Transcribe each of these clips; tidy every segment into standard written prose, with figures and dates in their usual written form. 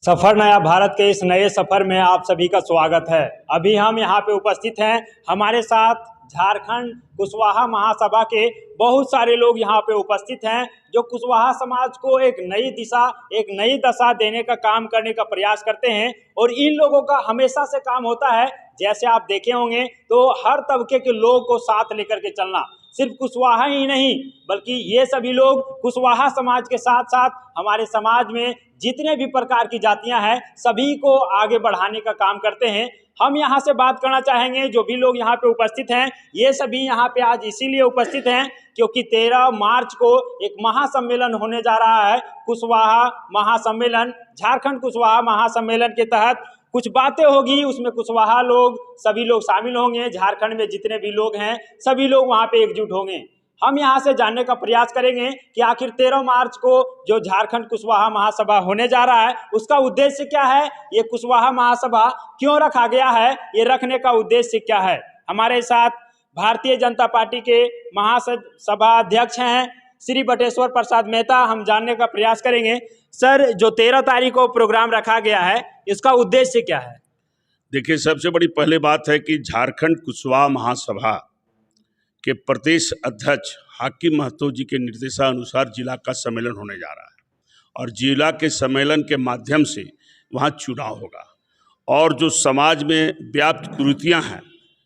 सफर नया भारत के इस नए सफर में आप सभी का स्वागत है। अभी हम यहाँ पे उपस्थित हैं। हमारे साथ झारखंड कुशवाहा महासभा के बहुत सारे लोग यहाँ पे उपस्थित हैं, जो कुशवाहा समाज को एक नई दिशा, एक नई दशा देने का काम करने का प्रयास करते हैं। और इन लोगों का हमेशा से काम होता है, जैसे आप देखे होंगे तो हर तबके के लोग को साथ लेकर के चलना। सिर्फ कुशवाहा ही नहीं, बल्कि ये सभी लोग कुशवाहा समाज के साथ साथ हमारे समाज में जितने भी प्रकार की जातियां हैं सभी को आगे बढ़ाने का काम करते हैं। हम यहाँ से बात करना चाहेंगे, जो भी लोग यहाँ पे उपस्थित हैं ये सभी यहाँ पे आज इसीलिए उपस्थित हैं क्योंकि 13 मार्च को एक महासम्मेलन होने जा रहा है। कुशवाहा महासम्मेलन, झारखंड कुशवाहा महासम्मेलन के तहत कुछ बातें होगी, उसमें कुशवाहा लोग सभी लोग शामिल होंगे। झारखंड में जितने भी लोग हैं सभी लोग वहाँ पे एकजुट होंगे। हम यहाँ से जानने का प्रयास करेंगे कि आखिर 13 मार्च को जो झारखंड कुशवाहा महासभा होने जा रहा है उसका उद्देश्य क्या है, ये कुशवाहा महासभा क्यों रखा गया है, ये रखने का उद्देश्य क्या है। हमारे साथ भारतीय जनता पार्टी के महासभा अध्यक्ष हैं श्री बटेश्वर प्रसाद मेहता। हम जानने का प्रयास करेंगे, सर जो 13 तारीख को प्रोग्राम रखा गया है इसका उद्देश्य क्या है। देखिए, सबसे बड़ी पहले बात है कि झारखंड कुशवाहा महासभा के प्रदेश अध्यक्ष हाकिम महतो जी के निर्देशानुसार जिला का सम्मेलन होने जा रहा है और जिला के सम्मेलन के माध्यम से वहाँ चुनाव होगा। और जो समाज में व्याप्त कुरीतियाँ हैं,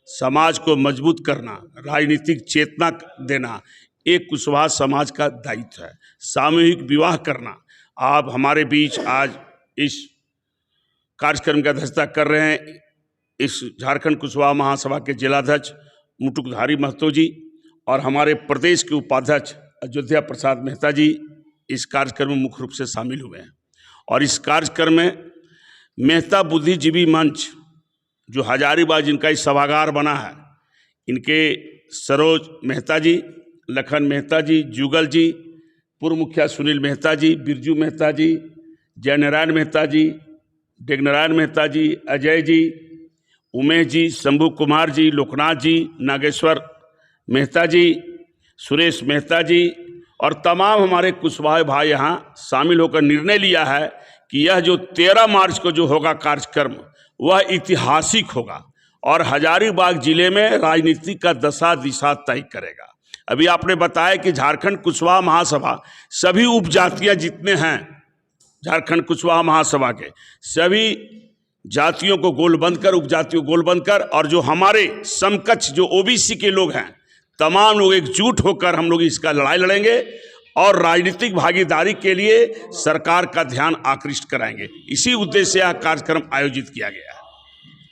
समाज को मजबूत करना, राजनीतिक चेतना देना, एक कुशवाहा समाज का दायित्व है। सामूहिक विवाह करना। आप हमारे बीच आज इस कार्यक्रम की अध्यक्षता कर रहे हैं इस झारखंड कुशवाहा महासभा के जिलाध्यक्ष मुटुकधारी महतो जी और हमारे प्रदेश के उपाध्यक्ष अयोध्या प्रसाद मेहता जी इस कार्यक्रम में मुख्य रूप से शामिल हुए हैं। और इस कार्यक्रम में मेहता बुद्धिजीवी मंच जो हजारीबाग जिनका इस सभागार बना है, इनके सरोज मेहता जी, लखन मेहता जी, जुगल जी, पूर्व मुखिया सुनील मेहता जी, बिरजू मेहता जी, जयनारायण मेहता जी, डेगनारायण मेहता जी, अजय जी, उमेश जी, शंभू कुमार जी, लोकनाथ जी, नागेश्वर मेहता जी, सुरेश मेहता जी और तमाम हमारे कुशवाहा भाई यहाँ शामिल होकर निर्णय लिया है कि यह जो 13 मार्च को जो होगा कार्यक्रम वह ऐतिहासिक होगा और हजारीबाग जिले में राजनीति का दशा दिशा तय करेगा। अभी आपने बताया कि झारखंड कुशवाहा महासभा सभी उपजातियाँ जितने हैं झारखंड कुशवाहा महासभा के सभी जातियों को गोलबंद कर, उपजातियों को गोलबंद कर और जो हमारे समकक्ष जो ओबीसी के लोग हैं तमाम लोग एकजुट होकर हम लोग इसका लड़ाई लड़ेंगे और राजनीतिक भागीदारी के लिए सरकार का ध्यान आकृष्ट कराएंगे। इसी उद्देश्य से यह कार्यक्रम आयोजित किया गया है।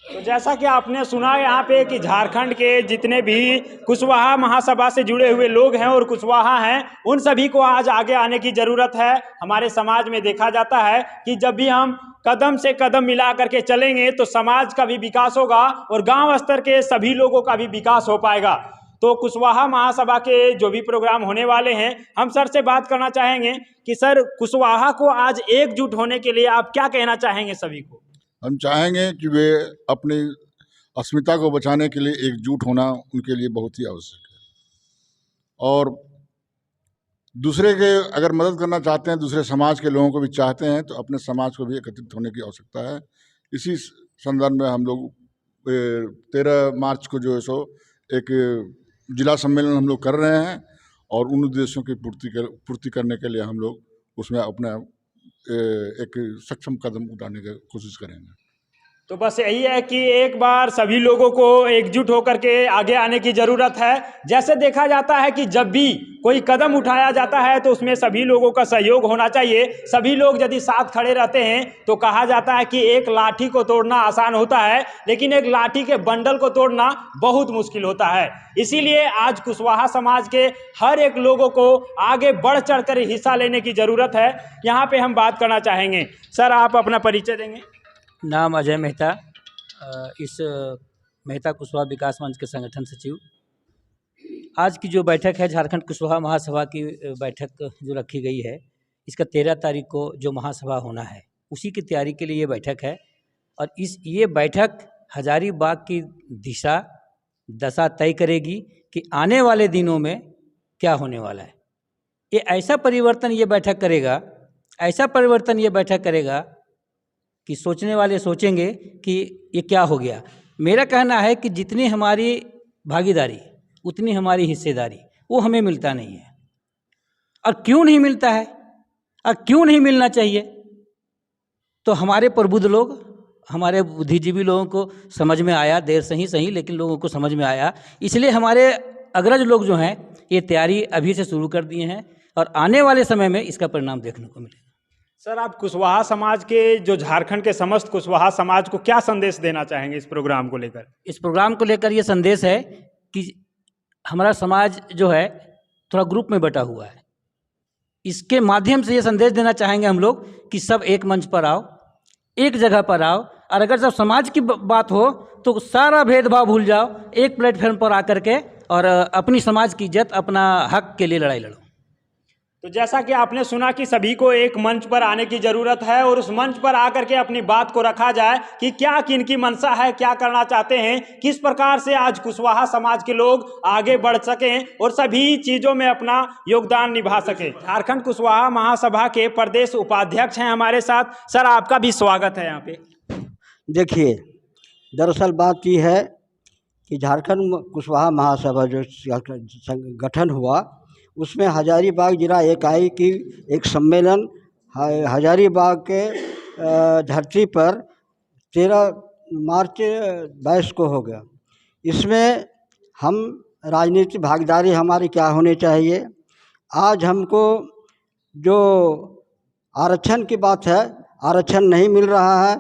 तो जैसा कि आपने सुना यहाँ पे कि झारखंड के जितने भी कुशवाहा महासभा से जुड़े हुए लोग हैं और कुशवाहा हैं उन सभी को आज आगे आने की ज़रूरत है। हमारे समाज में देखा जाता है कि जब भी हम कदम से कदम मिला करके चलेंगे तो समाज का भी विकास होगा और गांव स्तर के सभी लोगों का भी विकास हो पाएगा। तो कुशवाहा महासभा के जो भी प्रोग्राम होने वाले हैं, हम सर से बात करना चाहेंगे कि सर कुशवाहा को आज एकजुट होने के लिए आप क्या कहना चाहेंगे सभी को। हम चाहेंगे कि वे अपनी अस्मिता को बचाने के लिए एकजुट होना उनके लिए बहुत ही आवश्यक है और दूसरे के अगर मदद करना चाहते हैं, दूसरे समाज के लोगों को भी चाहते हैं तो अपने समाज को भी एकत्रित होने की आवश्यकता है। इसी संदर्भ में हम लोग 13 मार्च को जो है सो एक जिला सम्मेलन हम लोग कर रहे हैं और उन उद्देश्यों की पूर्ति करने के लिए हम लोग उसमें अपना एक सक्षम कदम उठाने की कोशिश करेंगे। तो बस यही है कि एक बार सभी लोगों को एकजुट होकर के आगे आने की ज़रूरत है। जैसे देखा जाता है कि जब भी कोई कदम उठाया जाता है तो उसमें सभी लोगों का सहयोग होना चाहिए। सभी लोग यदि साथ खड़े रहते हैं तो कहा जाता है कि एक लाठी को तोड़ना आसान होता है लेकिन एक लाठी के बंडल को तोड़ना बहुत मुश्किल होता है। इसीलिए आज कुशवाहा समाज के हर एक लोगों को आगे बढ़ चढ़ कर हिस्सा लेने की ज़रूरत है। यहाँ पे हम बात करना चाहेंगे, सर आप अपना परिचय देंगे। नाम अजय मेहता, इस मेहता कुशवाहा विकास मंच के संगठन सचिव। आज की जो बैठक है झारखंड कुशवाहा महासभा की बैठक जो रखी गई है, इसका 13 तारीख को जो महासभा होना है उसी की तैयारी के लिए ये बैठक है और ये बैठक हजारीबाग की दिशा दशा तय करेगी कि आने वाले दिनों में क्या होने वाला है। ये ऐसा परिवर्तन ये बैठक करेगा कि सोचने वाले सोचेंगे कि ये क्या हो गया। मेरा कहना है कि जितनी हमारी भागीदारी उतनी हमारी हिस्सेदारी वो हमें मिलता नहीं है। और क्यों नहीं मिलता है और क्यों नहीं मिलना चाहिए, तो हमारे प्रबुद्ध लोग, हमारे बुद्धिजीवी लोगों को समझ में आया, देर से ही सही लेकिन लोगों को समझ में आया। इसलिए हमारे अग्रज लोग जो हैं ये तैयारी अभी से शुरू कर दिए हैं और आने वाले समय में इसका परिणाम देखने को मिलेगा। सर, आप कुशवाहा समाज के, जो झारखंड के समस्त कुशवाहा समाज को क्या संदेश देना चाहेंगे इस प्रोग्राम को लेकर? इस प्रोग्राम को लेकर ये संदेश है कि हमारा समाज जो है थोड़ा ग्रुप में बटा हुआ है। इसके माध्यम से ये संदेश देना चाहेंगे हम लोग कि सब एक मंच पर आओ, एक जगह पर आओ, और अगर सब समाज की बात हो तो सारा भेदभाव भूल जाओ, एक प्लेटफॉर्म पर आकर के और अपनी समाज की इज्जत, अपना हक के लिए लड़ाई लड़ो। तो जैसा कि आपने सुना कि सभी को एक मंच पर आने की ज़रूरत है और उस मंच पर आकर के अपनी बात को रखा जाए कि क्या किनकी मंशा है, क्या करना चाहते हैं, किस प्रकार से आज कुशवाहा समाज के लोग आगे बढ़ सकें और सभी चीज़ों में अपना योगदान निभा सकें। झारखंड कुशवाहा महासभा के प्रदेश उपाध्यक्ष हैं हमारे साथ। सर, आपका भी स्वागत है यहाँ पे। देखिए, दरअसल बात ये है कि झारखंड कुशवाहा महासभा जो गठन हुआ उसमें हजारीबाग जिला इकाई की एक सम्मेलन हजारीबाग के धरती पर 13 मार्च 22 को हो गया। इसमें हम राजनीतिक भागीदारी हमारी क्या होनी चाहिए। आज हमको जो आरक्षण की बात है, आरक्षण नहीं मिल रहा है।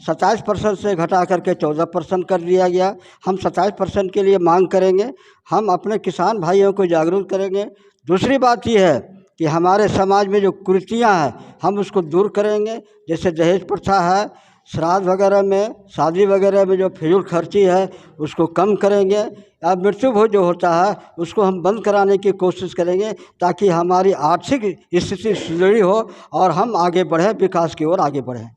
27% से घटा करके 14% कर दिया गया। हम 27% के लिए मांग करेंगे। हम अपने किसान भाइयों को जागरूक करेंगे। दूसरी बात यह है कि हमारे समाज में जो कुरीतियाँ हैं हम उसको दूर करेंगे। जैसे दहेज प्रथा है, श्राद्ध वगैरह में, शादी वगैरह में जो फिजूल खर्ची है उसको कम करेंगे। अब मृत्यु भोज जो होता है उसको हम बंद कराने की कोशिश करेंगे ताकि हमारी आर्थिक स्थिति सुदृढ़ हो और हम आगे बढ़ें, विकास की ओर आगे बढ़ें।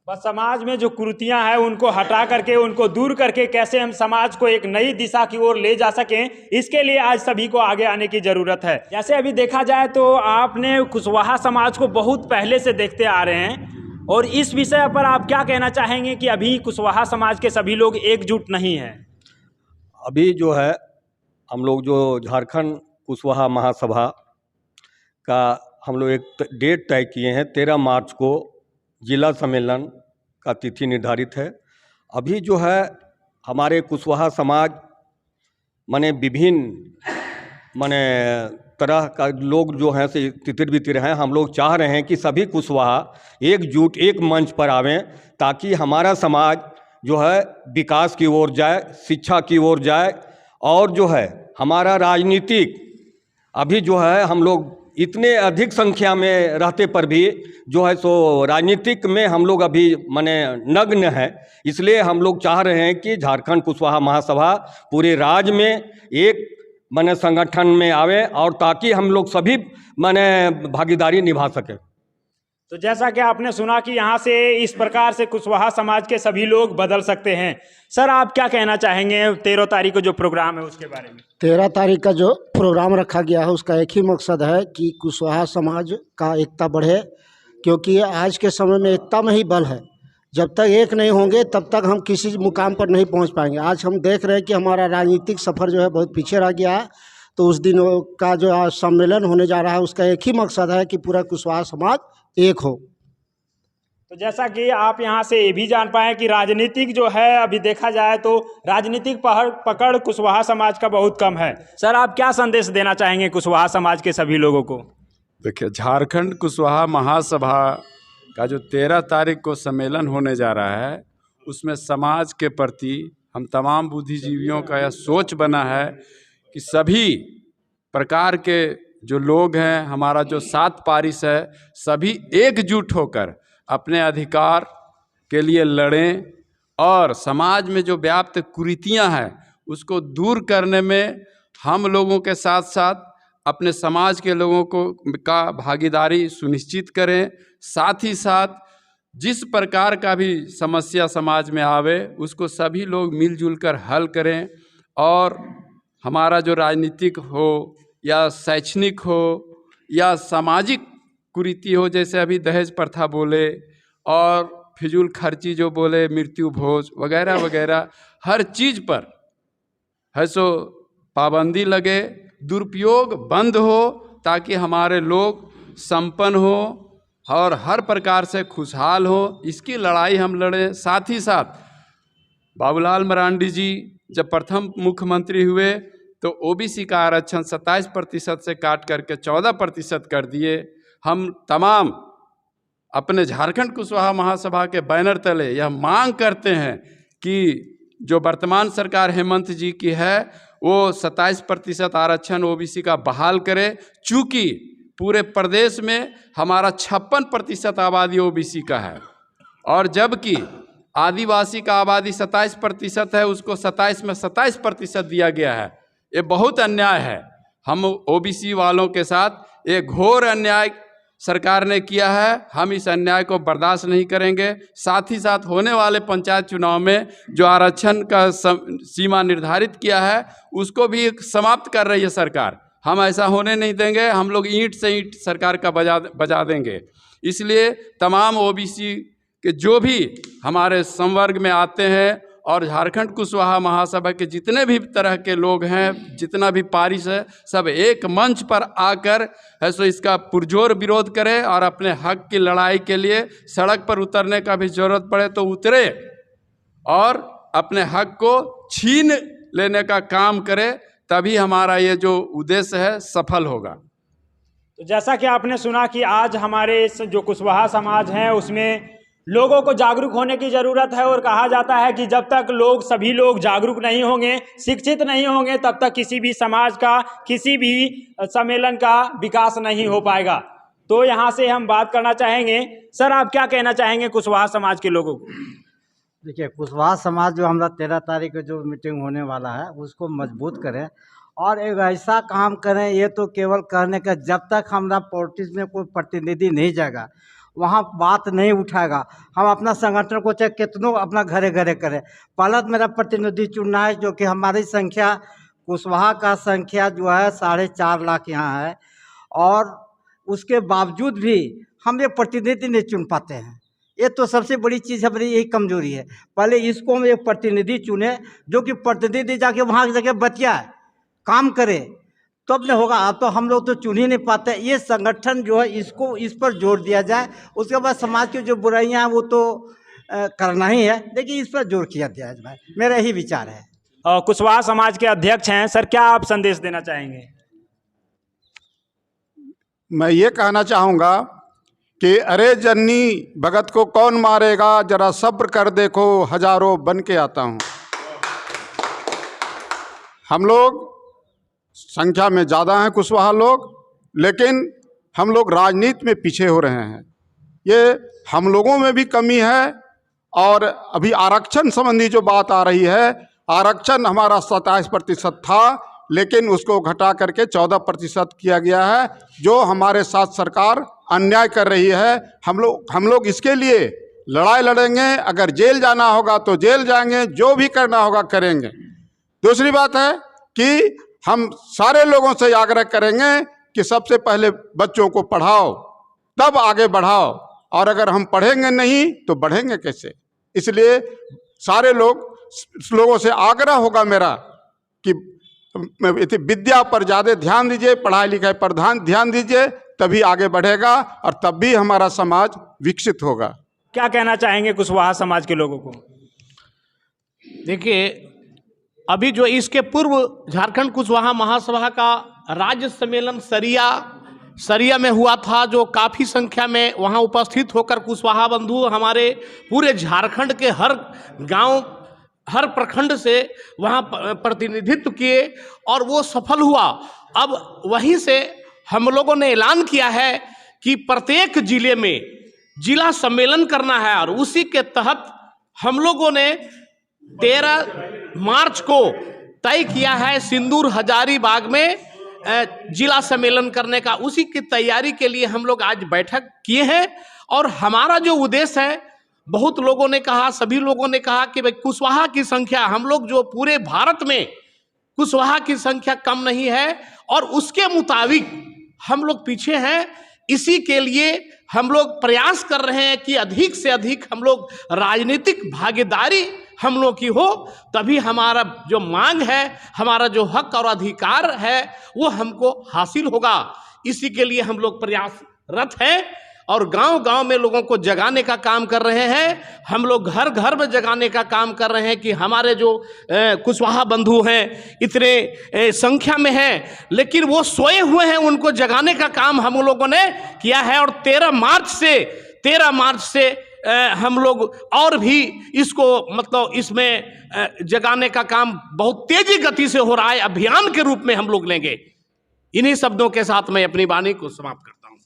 बस समाज में जो कुरीतियां हैं उनको हटा करके, उनको दूर करके कैसे हम समाज को एक नई दिशा की ओर ले जा सकें, इसके लिए आज सभी को आगे आने की ज़रूरत है। जैसे अभी देखा जाए तो आपने कुशवाहा समाज को बहुत पहले से देखते आ रहे हैं और इस विषय पर आप क्या कहना चाहेंगे कि अभी कुशवाहा समाज के सभी लोग एकजुट नहीं हैं? अभी जो है हम लोग जो झारखंड कुशवाहा महासभा का हम लोग एक डेट तय किए हैं, 13 मार्च को जिला सम्मेलन का तिथि निर्धारित है। अभी जो है हमारे कुशवाहा समाज माने विभिन्न माने तरह का लोग जो हैं से तितिर बितिर हैं। हम लोग चाह रहे हैं कि सभी कुशवाहा एकजुट एक मंच पर आवें ताकि हमारा समाज जो है विकास की ओर जाए, शिक्षा की ओर जाए और जो है हमारा राजनीतिक अभी जो है हम लोग इतने अधिक संख्या में रहते पर भी जो है सो राजनीतिक में हम लोग अभी माने नग्न हैं। इसलिए हम लोग चाह रहे हैं कि झारखंड कुशवाहा महासभा पूरे राज्य में एक माने संगठन में आवे और ताकि हम लोग सभी माने भागीदारी निभा सकें। तो जैसा कि आपने सुना कि यहाँ से इस प्रकार से कुशवाहा समाज के सभी लोग बदल सकते हैं। सर, आप क्या कहना चाहेंगे 13 तारीख को जो प्रोग्राम है उसके बारे में? 13 तारीख का जो प्रोग्राम रखा गया है उसका एक ही मकसद है कि कुशवाहा समाज का एकता बढ़े, क्योंकि आज के समय में एकता में ही बल है। जब तक एक नहीं होंगे तब तक हम किसी मुकाम पर नहीं पहुंच पाएंगे। आज हम देख रहे हैं कि हमारा राजनीतिक सफ़र जो है बहुत पीछे रह गया है। तो उस दिन का जो आज सम्मेलन होने जा रहा है उसका एक ही मकसद है कि पूरा कुशवाहा समाज एक हो। तो जैसा कि आप यहाँ से ये भी जान पाए कि राजनीतिक जो है अभी देखा जाए तो राजनीतिक पकड़ कुशवाहा समाज का बहुत कम है। सर, आप क्या संदेश देना चाहेंगे कुशवाहा समाज के सभी लोगों को? देखिए, झारखंड कुशवाहा महासभा का जो 13 तारीख को सम्मेलन होने जा रहा है उसमें समाज के प्रति हम तमाम बुद्धिजीवियों का यह सोच बना है कि सभी प्रकार के जो लोग हैं, हमारा जो 7 पारिश है, सभी एकजुट होकर अपने अधिकार के लिए लड़ें और समाज में जो व्याप्त कुरीतियां हैं उसको दूर करने में हम लोगों के साथ साथ अपने समाज के लोगों को का भागीदारी सुनिश्चित करें। साथ ही साथ जिस प्रकार का भी समस्या समाज में आवे उसको सभी लोग मिलजुल कर हल करें और हमारा जो राजनीतिक हो या शैक्षणिक हो या सामाजिक कुरीति हो, जैसे अभी दहेज प्रथा बोले और फिजूल खर्ची जो बोले, मृत्यु भोज वगैरह वगैरह, हर चीज़ पर है सो पाबंदी लगे, दुरुपयोग बंद हो, ताकि हमारे लोग संपन्न हो और हर प्रकार से खुशहाल हो। इसकी लड़ाई हम लड़ें। साथ ही साथ बाबूलाल मरांडी जी जब प्रथम मुख्यमंत्री हुए तो ओबीसी का आरक्षण 27% से काट करके 14% कर दिए। हम तमाम अपने झारखंड कुशवाहा महासभा के बैनर तले यह मांग करते हैं कि जो वर्तमान सरकार हेमंत जी की है वो 27% आरक्षण ओबीसी का बहाल करे। चूँकि पूरे प्रदेश में हमारा 56% आबादी ओबीसी का है और जबकि आदिवासी का आबादी 27% है, उसको 27 में 27% दिया गया है। ये बहुत अन्याय है। हम ओबीसी वालों के साथ एक घोर अन्याय सरकार ने किया है। हम इस अन्याय को बर्दाश्त नहीं करेंगे। साथ ही साथ होने वाले पंचायत चुनाव में जो आरक्षण का सीमा निर्धारित किया है उसको भी समाप्त कर रही है सरकार। हम ऐसा होने नहीं देंगे। हम लोग ईंट से ईंट सरकार का बजा देंगे। इसलिए तमाम ओबीसी के जो भी हमारे संवर्ग में आते हैं और झारखंड कुशवाहा महासभा के जितने भी तरह के लोग हैं, जितना भी पारिश है, सब एक मंच पर आकर है सो इसका पुरजोर विरोध करें और अपने हक की लड़ाई के लिए सड़क पर उतरने का भी जरूरत पड़े तो उतरे और अपने हक को छीन लेने का काम करे। तभी हमारा ये जो उद्देश्य है सफल होगा। तो जैसा कि आपने सुना कि आज हमारे इस जो कुशवाहा समाज है उसमें लोगों को जागरूक होने की ज़रूरत है और कहा जाता है कि जब तक सभी लोग जागरूक नहीं होंगे, शिक्षित नहीं होंगे, तब तक किसी भी समाज का, किसी भी सम्मेलन का विकास नहीं हो पाएगा। तो यहाँ से हम बात करना चाहेंगे, सर आप क्या कहना चाहेंगे कुशवाहा समाज के लोगों को? देखिए, कुशवाहा समाज जो हमारा 13 तारीख को जो मीटिंग होने वाला है उसको मजबूत करें और एक ऐसा काम करें। ये तो केवल कहने का, जब तक हमारा पॉलिटिक्स में कोई प्रतिनिधि नहीं जाएगा वहाँ बात नहीं उठाएगा। हम अपना संगठन को चाहे कितनों अपना घरे घरे करें, पहला तो मेरा प्रतिनिधि चुनना है, जो कि हमारी संख्या कुशवाहा का संख्या जो है 4.5 लाख यहाँ है और उसके बावजूद भी हम ये प्रतिनिधि नहीं चुन पाते हैं। ये तो सबसे बड़ी चीज़ हमारी यही कमजोरी है। पहले इसको हम एक प्रतिनिधि चुने जो कि प्रतिनिधि जाके वहाँ की जगह बतियाए, काम करे, तब न होगा। अब तो हम लोग तो चुन ही नहीं पाते। ये संगठन जो है इसको इस पर जोर दिया जाए। उसके बाद समाज की जो बुराइयां हैं वो तो करना ही है, लेकिन इस पर जोर किया जाए भाई, मेरा यही विचार है। कुशवाहा समाज के अध्यक्ष हैं सर, क्या आप संदेश देना चाहेंगे? मैं ये कहना चाहूँगा कि अरे जन्नी भगत को कौन मारेगा, जरा सब्र कर देखो, हजारों बन के आता हूँ। हम लोग संख्या में ज़्यादा हैं कुशवाहा लोग, लेकिन हम लोग राजनीति में पीछे हो रहे हैं। ये हम लोगों में भी कमी है। और अभी आरक्षण संबंधी जो बात आ रही है, आरक्षण हमारा 27% था, लेकिन उसको घटा करके 14% किया गया है, जो हमारे साथ सरकार अन्याय कर रही है। हम लोग इसके लिए लड़ाई लड़ेंगे। अगर जेल जाना होगा तो जेल जाएंगे, जो भी करना होगा करेंगे। दूसरी बात है कि हम सारे लोगों से आग्रह करेंगे कि सबसे पहले बच्चों को पढ़ाओ, तब आगे बढ़ाओ। और अगर हम पढ़ेंगे नहीं तो बढ़ेंगे कैसे? इसलिए सारे लोगों से आग्रह होगा मेरा कि विद्या पर ज़्यादा ध्यान दीजिए, पढ़ाई लिखाई पर ध्यान दीजिए, तभी आगे बढ़ेगा और तब भी हमारा समाज विकसित होगा। क्या कहना चाहेंगे कुशवाहा समाज के लोगों को? देखिए, अभी जो इसके पूर्व झारखंड कुशवाहा महासभा का राज्य सम्मेलन सरिया में हुआ था, जो काफ़ी संख्या में वहां उपस्थित होकर कुशवाहा बंधु हमारे पूरे झारखंड के हर गांव, हर प्रखंड से वहां प्रतिनिधित्व किए और वो सफल हुआ। अब वहीं से हम लोगों ने ऐलान किया है कि प्रत्येक जिले में जिला सम्मेलन करना है और उसी के तहत हम लोगों ने 13 मार्च को तय किया है सिंदूर हजारीबाग में जिला सम्मेलन करने का। उसी की तैयारी के लिए हम लोग आज बैठक किए हैं और हमारा जो उद्देश्य है, बहुत लोगों ने कहा, सभी लोगों ने कहा कि भाई कुशवाहा की संख्या, हम लोग जो पूरे भारत में कुशवाहा की संख्या कम नहीं है और उसके मुताबिक हम लोग पीछे हैं। इसी के लिए हम लोग प्रयास कर रहे हैं कि अधिक से अधिक हम लोग राजनीतिक भागीदारी हम लोग की हो, तभी हमारा जो मांग है, हमारा जो हक और अधिकार है वो हमको हासिल होगा। इसी के लिए हम लोग प्रयासरत हैं और गांव-गांव में लोगों को जगाने का काम कर रहे हैं। हम लोग घर घर में जगाने का काम कर रहे हैं कि हमारे जो कुशवाहा बंधु हैं इतने संख्या में हैं, लेकिन वो सोए हुए हैं, उनको जगाने का काम हम लोगों ने किया है। और 13 मार्च से हम लोग और भी इसको मतलब इसमें जगाने का काम बहुत तेजी गति से हो रहा है, अभियान के रूप में हम लोग लेंगे। इन्हीं शब्दों के साथ मैं अपनी वाणी को समाप्त करता हूं।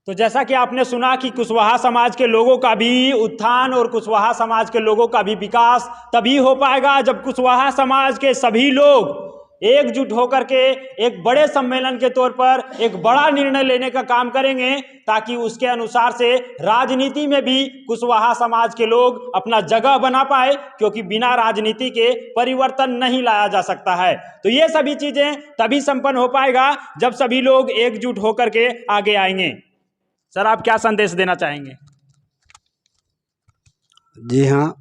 तो जैसा कि आपने सुना कि कुशवाहा समाज के लोगों का भी उत्थान और कुशवाहा समाज के लोगों का भी विकास तभी हो पाएगा जब कुशवाहा समाज के सभी लोग एकजुट होकर के एक बड़े सम्मेलन के तौर पर एक बड़ा निर्णय लेने का काम करेंगे, ताकि उसके अनुसार से राजनीति में भी कुशवाहा समाज के लोग अपना जगह बना पाए, क्योंकि बिना राजनीति के परिवर्तन नहीं लाया जा सकता है। तो ये सभी चीजें तभी संपन्न हो पाएगा जब सभी लोग एकजुट होकर के आगे आएंगे। सर, आप क्या संदेश देना चाहेंगे? जी हाँ,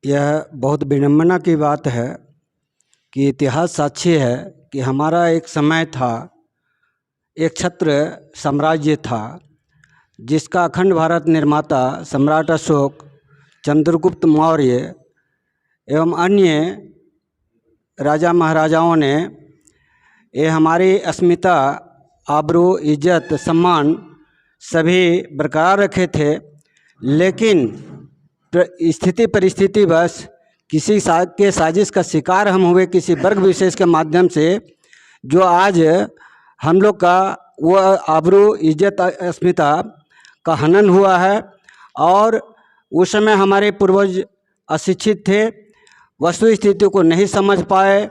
यह बहुत विडंबना की बात है कि इतिहास साक्षी है कि हमारा एक समय था, एक छत्र साम्राज्य था, जिसका अखंड भारत निर्माता सम्राट अशोक, चंद्रगुप्त मौर्य एवं अन्य राजा महाराजाओं ने ये हमारी अस्मिता, आबरू, इज्जत, सम्मान सभी बरकरार रखे थे। लेकिन स्थिति परिस्थिति बस किसी के साजिश का शिकार हम हुए, किसी वर्ग विशेष के माध्यम से, जो आज हम लोग का वो आबरू, इज्जत, अस्मिता का हनन हुआ है। और उस समय हमारे पूर्वज अशिक्षित थे, वस्तु स्थिति को नहीं समझ पाए,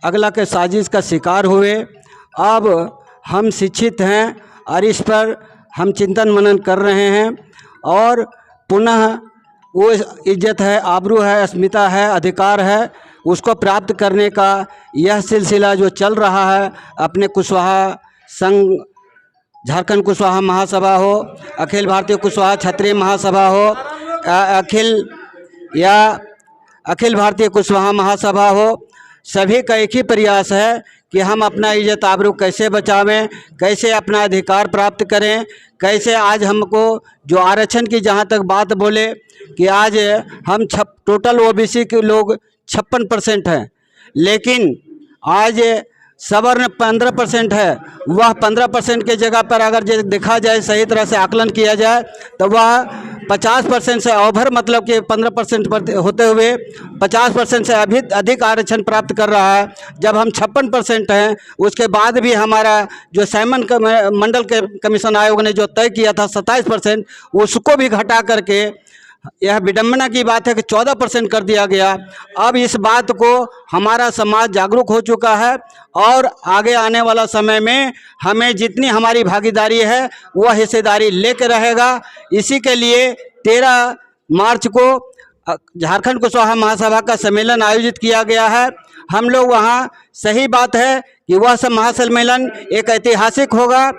अगला के साजिश का शिकार हुए। अब हम शिक्षित हैं और इस पर हम चिंतन मनन कर रहे हैं और पुनः वो इज्जत है, आबरू है, अस्मिता है, अधिकार है, उसको प्राप्त करने का यह सिलसिला जो चल रहा है, अपने कुशवाहा संघ, झारखंड कुशवाहा महासभा हो, अखिल भारतीय कुशवाहा क्षत्रिय महासभा हो, अखिल भारतीय कुशवाहा महासभा हो, सभी का एक ही प्रयास है कि हम अपना इज्जत आबरू कैसे बचावें, कैसे अपना अधिकार प्राप्त करें, कैसे आज हमको जो आरक्षण की जहाँ तक बात बोले कि आज हम टोटल ओबीसी के लोग 56% हैं, लेकिन आज सवर्ण 15% है। वह 15% के जगह पर अगर देखा जाए, सही तरह से आकलन किया जाए, तो वह 50% से ओवर, मतलब कि 15% पर होते हुए 50% से अभी अधिक आरक्षण प्राप्त कर रहा है। जब हम 56% हैं, उसके बाद भी हमारा जो साइमन मंडल के कमीशन आयोग ने जो तय किया था 27%, उसको भी घटा करके यह विडंबना की बात है कि 14% कर दिया गया। अब इस बात को हमारा समाज जागरूक हो चुका है और आगे आने वाला समय में हमें जितनी हमारी भागीदारी है वह हिस्सेदारी लेकर रहेगा। इसी के लिए 13 मार्च को झारखंड कुशवाहा महासभा का सम्मेलन आयोजित किया गया है। हम लोग वहाँ, सही बात है कि वह सब महासम्मेलन एक ऐतिहासिक होगा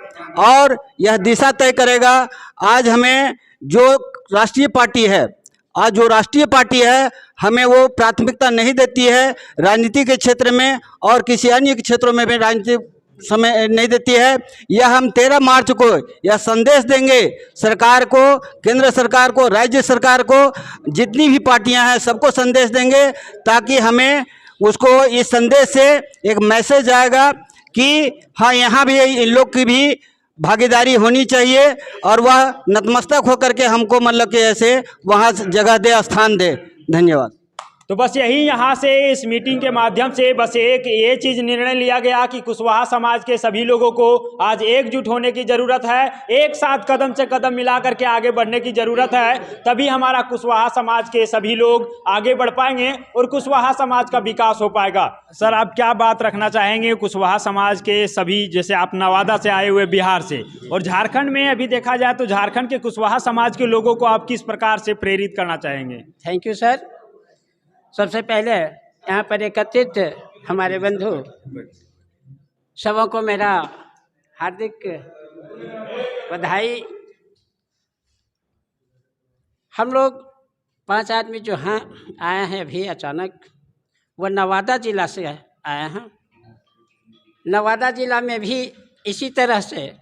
और यह दिशा तय करेगा। आज हमें जो राष्ट्रीय पार्टी है, आज जो राष्ट्रीय पार्टी है, हमें वो प्राथमिकता नहीं देती है राजनीति के क्षेत्र में और किसी अन्य क्षेत्रों में भी राजनीति समय नहीं देती है। यह हम 13 मार्च को यह संदेश देंगे सरकार को, केंद्र सरकार को, राज्य सरकार को, जितनी भी पार्टियां हैं सबको संदेश देंगे, ताकि हमें उसको इस संदेश से एक मैसेज आएगा कि हाँ, यहाँ भी इन लोग की भी भागीदारी होनी चाहिए और वह नतमस्तक होकर के हमको मतलब कि ऐसे वहाँ जगह दे, स्थान दे। धन्यवाद। तो बस यही यहाँ से इस मीटिंग के माध्यम से बस एक ये चीज़ निर्णय लिया गया कि कुशवाहा समाज के सभी लोगों को आज एकजुट होने की ज़रूरत है, एक साथ कदम से कदम मिला करके आगे बढ़ने की ज़रूरत है। तभी हमारा कुशवाहा समाज के सभी लोग आगे बढ़ पाएंगे और कुशवाहा समाज का विकास हो पाएगा। सर, आप क्या बात रखना चाहेंगे कुशवाहा समाज के सभी, जैसे आप नवादा से आए हुए, बिहार से, और झारखंड में अभी देखा जाए तो झारखंड के कुशवाहा समाज के लोगों को आप किस प्रकार से प्रेरित करना चाहेंगे? Thank you sir. सबसे पहले यहाँ पर एकत्रित हमारे बंधु सबों को मेरा हार्दिक बधाई। हम लोग 5 आदमी जो हैं आए हैं अभी अचानक, वो नवादा ज़िला से आए हैं। नवादा ज़िला में भी इसी तरह से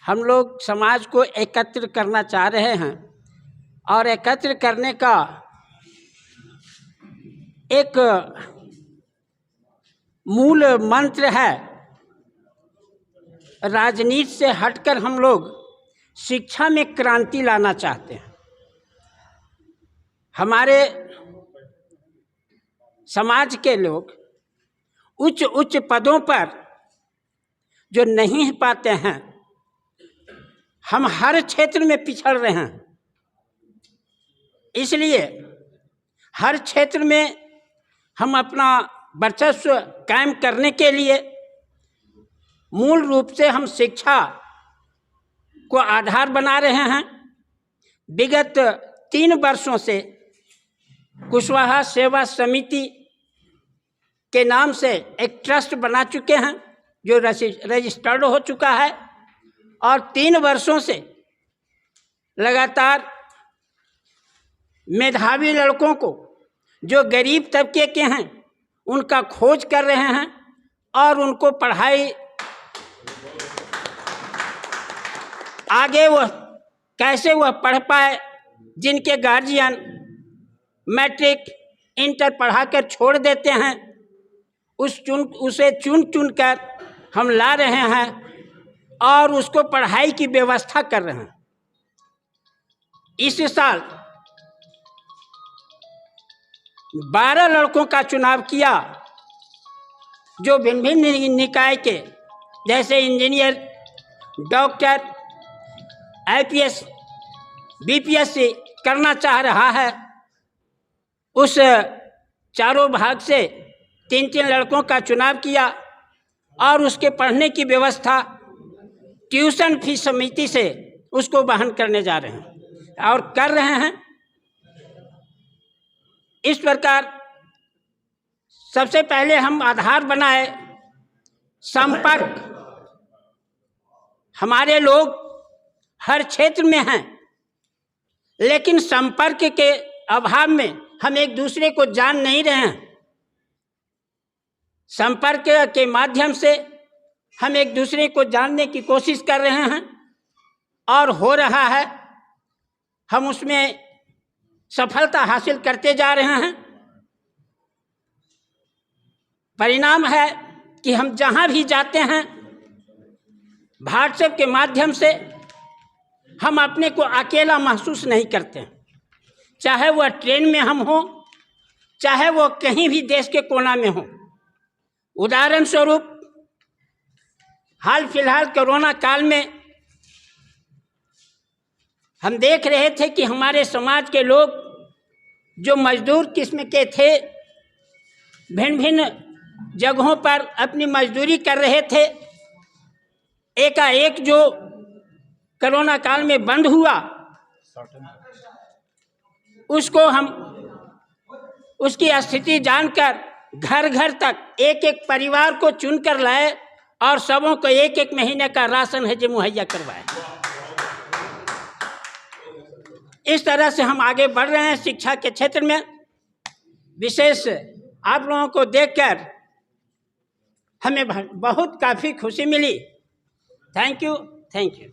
हम लोग समाज को एकत्र करना चाह रहे हैं और एकत्र करने का एक मूल मंत्र है, राजनीति से हटकर हम लोग शिक्षा में क्रांति लाना चाहते हैं। हमारे समाज के लोग उच्च उच्च पदों पर जो नहीं पाते हैं, हम हर क्षेत्र में पिछड़ रहे हैं। इसलिए हर क्षेत्र में हम अपना वर्चस्व कायम करने के लिए मूल रूप से हम शिक्षा को आधार बना रहे हैं। विगत 3 वर्षों से कुशवाहा सेवा समिति के नाम से एक ट्रस्ट बना चुके हैं जो रजिस्टर्ड हो चुका है, और 3 वर्षों से लगातार मेधावी लड़कों को जो गरीब तबके के हैं उनका खोज कर रहे हैं और उनको पढ़ाई आगे वह कैसे वह पढ़ पाए, जिनके गार्जियन मैट्रिक इंटर पढ़ाकर छोड़ देते हैं, उसे चुन कर हम ला रहे हैं और उसको पढ़ाई की व्यवस्था कर रहे हैं। इस साल 12 लड़कों का चुनाव किया जो भिन्न भिन्न निकाय के, जैसे इंजीनियर, डॉक्टर, IPS, BPS करना चाह रहा है। उस चारों भाग से 3-3 लड़कों का चुनाव किया और उसके पढ़ने की व्यवस्था ट्यूशन फीस समिति से उसको वहन करने जा रहे हैं और कर रहे हैं। इस प्रकार सबसे पहले हम आधार बनाए संपर्क। हमारे लोग हर क्षेत्र में हैं, लेकिन संपर्क के अभाव में हम एक दूसरे को जान नहीं रहे हैं। संपर्क के माध्यम से हम एक दूसरे को जानने की कोशिश कर रहे हैं और हो रहा है, हम उसमें सफलता हासिल करते जा रहे हैं। परिणाम है कि हम जहां भी जाते हैं व्हाट्सएप के माध्यम से हम अपने को अकेला महसूस नहीं करते, चाहे वह ट्रेन में हम हो, चाहे वह कहीं भी देश के कोना में हो। उदाहरण स्वरूप हाल फिलहाल कोरोना काल में हम देख रहे थे कि हमारे समाज के लोग जो मजदूर किस्म के थे, भिन्न भिन्न जगहों पर अपनी मजदूरी कर रहे थे, एकाएक जो कोरोना काल में बंद हुआ, उसको हम उसकी स्थिति जानकर घर घर तक एक एक परिवार को चुनकर लाए और सबों को 1-1 महीने का राशन है जो मुहैया करवाए। इस तरह से हम आगे बढ़ रहे हैं शिक्षा के क्षेत्र में। विशेष आप लोगों को देखकर हमें बहुत काफ़ी खुशी मिली। Thank you, thank you.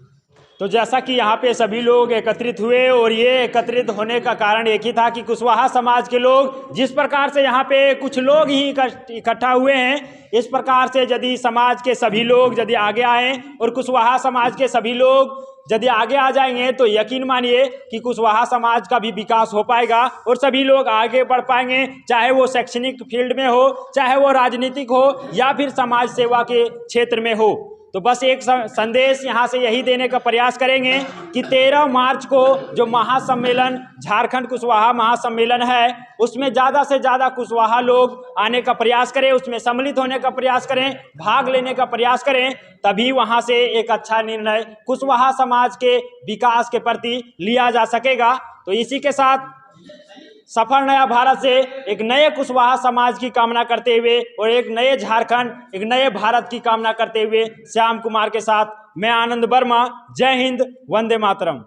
तो जैसा कि यहाँ पे सभी लोग एकत्रित हुए, और ये एकत्रित होने का कारण एक ही था कि कुशवाहा समाज के लोग जिस प्रकार से यहाँ पे कुछ लोग ही इकट्ठा हुए हैं, इस प्रकार से यदि समाज के सभी लोग यदि आगे आए और कुशवाहा समाज के सभी लोग यदि आगे आ जाएंगे तो यकीन मानिए कि कुशवाहा समाज का भी विकास हो पाएगा और सभी लोग आगे बढ़ पाएंगे, चाहे वो शैक्षणिक फील्ड में हो, चाहे वो राजनीतिक हो, या फिर समाज सेवा के क्षेत्र में हो। तो बस एक संदेश यहाँ से यही देने का प्रयास करेंगे कि 13 मार्च को जो महासम्मेलन, झारखंड कुशवाहा महासम्मेलन है, उसमें ज़्यादा से ज़्यादा कुशवाहा लोग आने का प्रयास करें, उसमें सम्मिलित होने का प्रयास करें, भाग लेने का प्रयास करें, तभी वहाँ से एक अच्छा निर्णय कुशवाहा समाज के विकास के प्रति लिया जा सकेगा। तो इसी के साथ सफल नया भारत से एक नए कुशवाहा समाज की कामना करते हुए और एक नए झारखंड, एक नए भारत की कामना करते हुए श्याम कुमार के साथ मैं आनंद वर्मा। जय हिंद, वंदे मातरम।